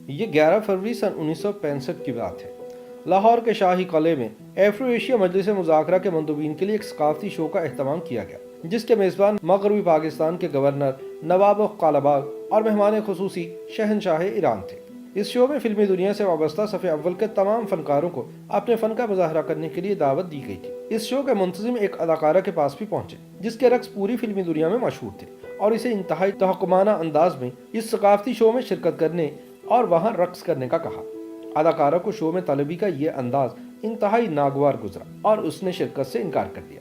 یہ 11 فروری سن 1965 کی بات ہے۔ لاہور کے شاہی قلعے میں ایفرو ایشیا مجلس مذاکرہ کے مندوبین کے لیے ایک ثقافتی شو کا اہتمام کیا گیا، جس کے میزبان مغربی پاکستان کے گورنر نواب قلعہباغ اور مہمان خصوصی شہنشاہ ایران تھے۔ اس شو میں فلمی دنیا سے وابستہ صف اول کے تمام فنکاروں کو اپنے فن کا مظاہرہ کرنے کے لیے دعوت دی گئی تھی۔ اس شو کے منتظم ایک اداکارہ کے پاس بھی پہنچے، جس کے رقص پوری فلمی دنیا میں مشہور تھے، اور اسے انتہائی تحکمانہ انداز میں اس ثقافتی شو میں شرکت کرنے اور وہاں رقص کرنے کا کہا۔ اداکارہ کو شو میں طلبی کا یہ انداز انتہائی ناگوار گزرا اور اس نے شرکت سے انکار کر دیا،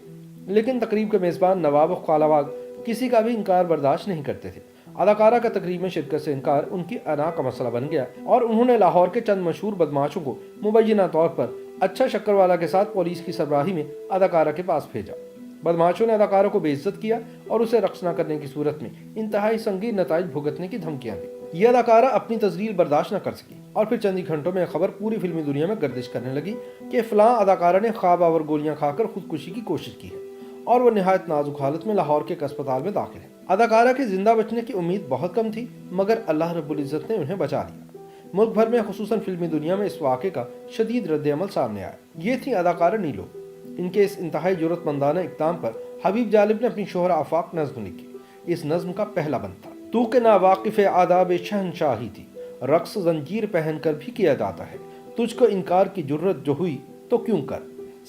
لیکن تقریب کے میزبان نواب قلعہباغ کسی کا بھی انکار برداشت نہیں کرتے تھے۔ اداکارہ کا تقریب میں شرکت سے انکار ان کی انا کا مسئلہ بن گیا اور انہوں نے لاہور کے چند مشہور بدماشوں کو مبینہ طور پر اچھا شکروالا کے ساتھ پولیس کی سربراہی میں اداکارہ کے پاس بھیجا۔ بدماشوں نے اداکارہ کو بے عزت کیا اور اسے رقص نہ کرنے کی صورت میں انتہائی سنگین نتائج بھگتنے کی دھمکیاں دی۔ یہ اداکارہ اپنی تذلیل برداشت نہ کر سکی اور پھر چند ہی گھنٹوں میں خبر پوری فلمی دنیا میں گردش کرنے لگی کہ فلاں اداکارہ نے خواب آور گولیاں کھا کر خودکشی کی کوشش کی ہے اور وہ نہایت نازک حالت میں لاہور کے ایک اسپتال میں داخل ہے۔ اداکارہ کے زندہ بچنے کی امید بہت کم تھی، مگر اللہ رب العزت نے انہیں بچا لیا۔ ملک بھر میں خصوصاً فلمی دنیا میں اس واقعے کا شدید رد عمل سامنے آیا۔ یہ تھی اداکارہ نیلو۔ ان کے اس انتہائی جرأت مندانہ اقدام پر حبیب جالب نے اپنی شہرہ آفاق نظم لکھی۔ اس نظم کا پہلا بند تھا: تو کہ ناواقف آداب شہنشاہی تھی، رقص زنجیر پہن کر بھی کیا جاتا ہے، تجھ کو انکار کی جرت جو ہوئی تو کیوں کر،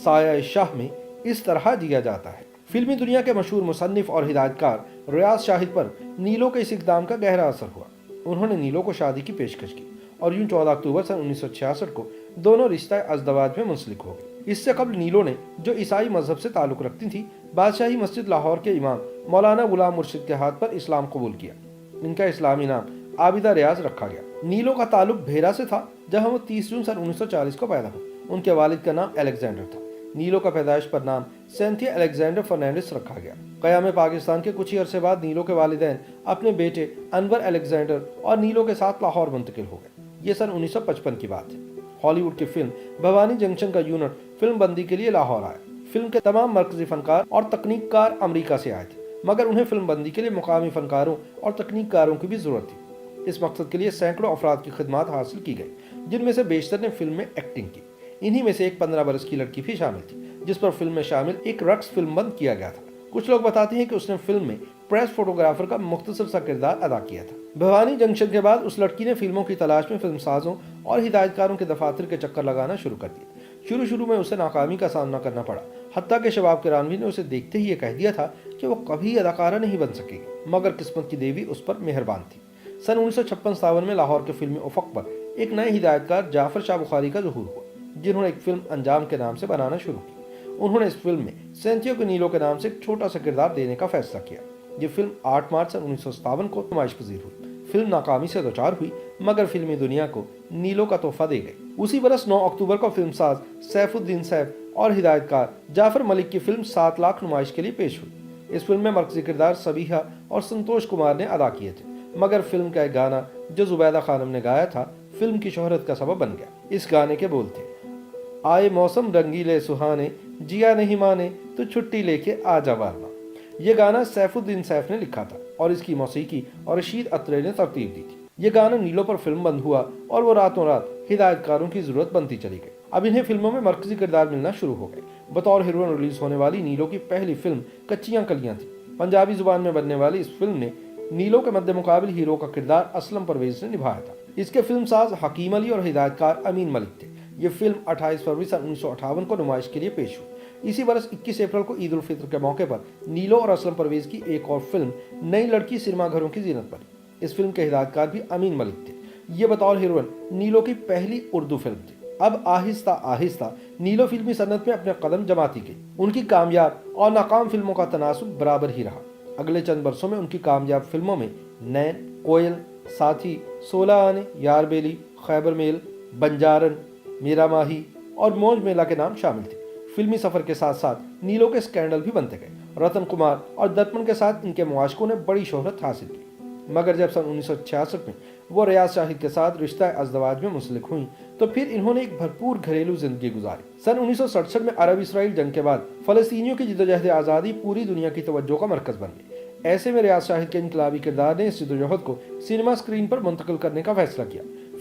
سایہ شاہ میں اس طرح جیا جاتا ہے۔ فلمی دنیا کے مشہور مصنف اور ہدایت کار ریاض شاہد پر نیلو کے اس اقدام کا گہرا اثر ہوا۔ انہوں نے نیلو کو شادی کی پیشکش کی اور یوں 14 اکتوبر سن 1966 کو دونوں رشتہ ازدواج میں منسلک ہو گئے۔ اس سے قبل نیلو نے، جو عیسائی مذہب سے تعلق رکھتی تھی، بادشاہی مسجد لاہور کے امام مولانا غلام مرشد کے ہاتھ پر اسلام قبول کیا۔ ان کا اسلامی نام عابدہ ریاض رکھا گیا۔ نیلو کا تعلق بھیرا سے تھا، جہاں وہ 30 جون سن 1940 کو پیدا ہوئی۔ ان کے والد کا نام الیگزینڈر تھا۔ نیلو کا پیدائش پر نام سینتھیا الیگزینڈر فرنانڈس رکھا گیا۔ قیام پاکستان کے کچھ ہی عرصے بعد نیلو کے والدین اپنے بیٹے انور الیگزینڈر اور نیلو کے ساتھ لاہور منتقل ہو گئے۔ یہ سن 1955 کی بات ہے۔ ہالی ووڈ کی فلم بھوانی جنکشن کا یونٹ فلم بندی کے لیے لاہور آیا۔ فلم کے تمام مرکزی فنکار اور تکنیک کار امریکہ سے آئے تھے، مگر انہیں فلم بندی کے لیے مقامی فنکاروں اور تکنیک کاروں کی بھی ضرورت تھی۔ اس مقصد کے لیے سینکڑوں افراد کی خدمات حاصل کی گئی، جن میں سے بیشتر نے فلم میں ایکٹنگ کی۔ انہی میں سے ایک 15 برس کی لڑکی بھی شامل تھی، جس پر فلم میں شامل ایک رقص فلم بند کیا گیا تھا۔ کچھ لوگ بتاتے ہیں کہ اس نے فلم میں پریس فوٹوگرافر کا مختصر سا کردار ادا کیا تھا۔ بھوانی جنکشن کے بعد اس لڑکی نے فلموں کی تلاش میں فلم سازوں اور ہدایت کاروں کے دفاتر کے چکر لگانا شروع کر دیا۔ شروع میں اسے ناکامی کا سامنا کرنا پڑا، حتیٰ کہ شباب کرانوی نے اسے دیکھتے ہی یہ کہہ دیا تھا کہ وہ کبھی اداکارہ نہیں بن سکے گی، مگر قسمت کی دیوی اس پر مہربان تھی۔ سن 1956-57 میں لاہور کے فلمی افق پر ایک نئے ہدایت کار جعفر شاہ بخاری کا ظہور ہوا، جنہوں نے ایک فلم انجام کے نام سے بنانا شروع کی۔ انہوں نے اس فلم میں سینتھیا کو نیلو کے نام سے ایک چھوٹا سا کردار دینے کا فیصلہ کیا۔ یہ فلم 8 مارچ سن 1957 کو نمائش پذیر ہوئی۔ فلم ناکامی سے دوچار ہوئی، مگر فلمی دنیا کو نیلو کا تحفہ دے گئی۔ اسی برس 9 اکتوبر کو فلم ساز سیف الدین سیف اور ہدایت کار جعفر ملک کی فلم 7 لاکھ نمائش کے لیے پیش ہوئی۔ اس فلم میں مرکزی کردار سبیحہ اور سنتوش کمار نے ادا کیے تھے، مگر فلم کا ایک گانا جو زبیدہ خانم نے گایا تھا فلم کی شہرت کا سبب بن گیا۔ اس گانے کے بول تھے: آئے موسم رنگیلے سہانے، جیا نہیں مانے تو چھٹی لے کے آ جا وارنا۔ یہ گانا سیف الدین سیف نے لکھا تھا اور اس کی موسیقی اور رشید اترے نے ترتیب دی تھی۔ یہ گانا نیلو پر فلم بند ہوا اور وہ راتوں رات ہدایت کاروں کی ضرورت بنتی چلی گئی۔ اب انہیں فلموں میں مرکزی کردار ملنا شروع ہو گئے۔ بطور ہیروئن ریلیز ہونے والی نیلو کی پہلی فلم کچیاں کلیاں تھی۔ پنجابی زبان میں بننے والی اس فلم نے نیلو کے مد مقابل ہیرو کا کردار اسلم پرویز نے نبھایا تھا۔ اس کے فلم ساز حکیم علی اور ہدایت کار امین ملک تھے۔ یہ فلم 28 فروری سن 1958 کو نمائش کے لیے پیش ہوئی۔ اسی برس 21 اپریل کو عید الفطر کے موقع پر نیلو اور اسلم پرویز کی ایک اور فلم نئی لڑکی سنیما گھروں کی زینت بنی۔ اس فلم کے ہدایت کار بھی امین ملک تھے۔ یہ بطور ہیروئن نیلو کی پہلی اردو فلم تھی۔ اب آہستہ آہستہ نیلو فلمی صنعت میں اپنے قدم جماتی گئی۔ ان کی کامیاب اور ناکام فلموں کا تناسب برابر ہی رہا۔ اگلے چند برسوں میں ان کی کامیاب فلموں میں نین، کوئل، ساتھی، 16 آنے، یار بیلی، خیبر میل، بنجارن، میرا ماہی اور موج میلہ کے نام شامل تھے۔ فلمی سفر کے ساتھ ساتھ نیلو کے سکینڈل بھی بنتے گئے۔ رتن کمار اور درپن کے ساتھ ان کے معاشقوں نے بڑی شہرت حاصل کی، مگر جب سن 1966 میں وہ ریاض شاہد کے ساتھ رشتہ ازدواج میں منسلک ہوئیں تو پھر انہوں نے ایک بھرپور گھریلو زندگی گزاری۔ سن 1967 میں عرب اسرائیل جنگ کے بعد فلسطینیوں کی جدوجہد آزادی پوری دنیا کی توجہ کا مرکز بن گئی۔ ایسے میں ریاض شاہد کے انقلابی کردار نے اس جدوجہد کو سینما اسکرین پر منتقل کرنے کا فیصلہ کیا۔